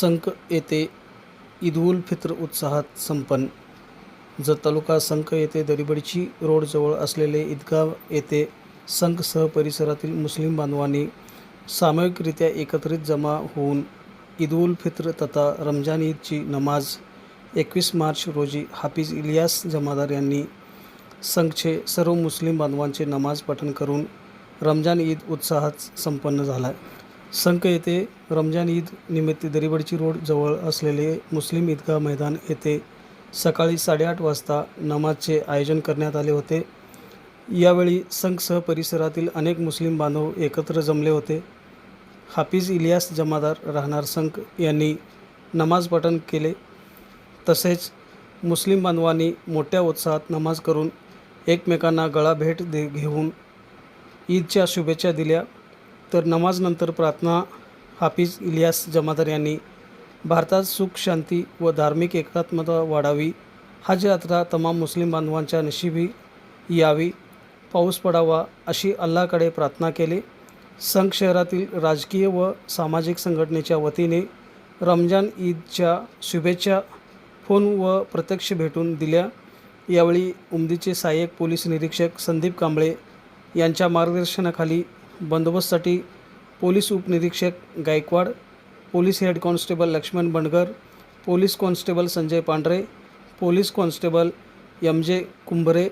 संक येथे ईद उल फित्र उत्साहात संपन्न. जत तालुका संक येथे दरिबडची रोडजवळ असलेले ईदगाह येथे संकसह परिसरातील मुस्लिम बांधवांनी सामूहिकरित्या एकत्रित जमा होऊन ईद उल फित्र तथा रमजान ईदची नमाज 21 मार्च रोजी हाफिज इलियास जमादार यांनी संघचे सर्व मुस्लिम बांधवांचे नमाज पठण करून रमजान ईद उत्साहात संपन्न झाला. संक येथे रमजान ईद निमित्त दरिबडची रोड जवळ असलेले मुस्लिम ईदगाह मैदान येथे सकाळी 8:30 वाजता नमाजचे आयोजन करण्यात आले होते. यावेळी संघसह परिसरातील अनेक मुस्लिम बांधव एकत्र जमले होते. हाफिज इलियास जमादार राहणार संक यांनी नमाज पठण केले. तसेच मुस्लिम बांधवांनी मोठ्या उत्साहात नमाज करून एकमेकांना गळा भेट घेऊन ईदच्या शुभेच्छा दिल्या. तर नमाजनंतर प्रार्थना हाफिज इलियास जमादार यांनी भारतात सुख शांती व धार्मिक एकात्मता वाढावी, हज यात्रा तमाम मुस्लिम बांधवांच्या नशिबी यावी, पाऊस पडावा अशी अल्लाहकडे प्रार्थना केली. संघ शहरातील राजकीय व सामाजिक संघटनेच्या वतीने रमजान ईदच्या शुभेच्छा फोन व प्रत्यक्ष भेटून दिल्या. यावेळी उमदीचे सहाय्यक पोलीस निरीक्षक संदीप कांबळे यांच्या मार्गदर्शनाखाली बंदोबस्तासाठी पोलीस उपनिरीक्षक Gaikwad, police head constable Laxman Bandgar, police constable Sanjay Pandhare, police constable MJ Kumbhare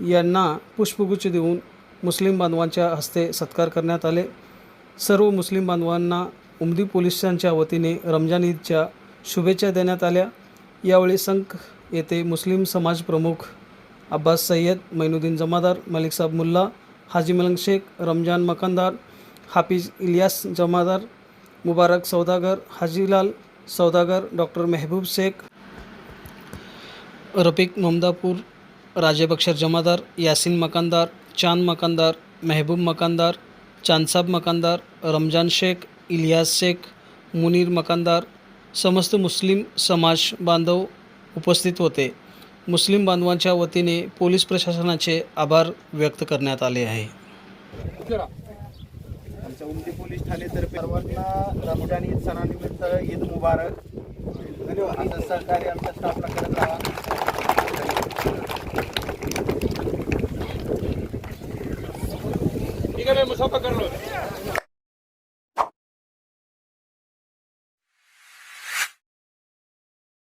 यांना पुष्पगुच्छ देऊन मुस्लिम बांधवांच्या हस्ते सत्कार करण्यात आले. सर्व मुस्लिम बांधवांना उमदी पोलिसांच्या वतीने रमजान ईदच्या शुभेच्छा देण्यात आल्या. यावेळी संक येथे मुस्लिम समाज प्रमुख अब्बास सय्यद, मैनुद्दीन जमादार, मलिकसाब मुल्ला, हाजी मलंग शेख, रमजान मकानदार, हाफिज इलियास जमादार, मुबारक सौदागर, हाजीलाल सौदागर, डॉक्टर महबूब शेख, रफिक ममदापूर, राजेबक्षर जमादार, यासिन मकानदार, चांद मकानदार, महबूब मकानदार, चांदसाब मकानदार, रमजान शेख, इलियास शेख, मुनीर मकानदार, समस्त मुस्लिम समाज बांधव उपस्थित होते. मुस्लिम बांधवांच्या वतीने पोलीस प्रशासनाचे आभार व्यक्त करण्यात आले आहे. आमच्या उमदी पोलीस ठाणेतर्फे सर्वांना रमजान ईद सणानिमित्त ईद मुबारक. धन्यवाद. सहकार्य आमच्या स्टाफला करत राहा. ठीक है, मैं मुसाफा कर लो.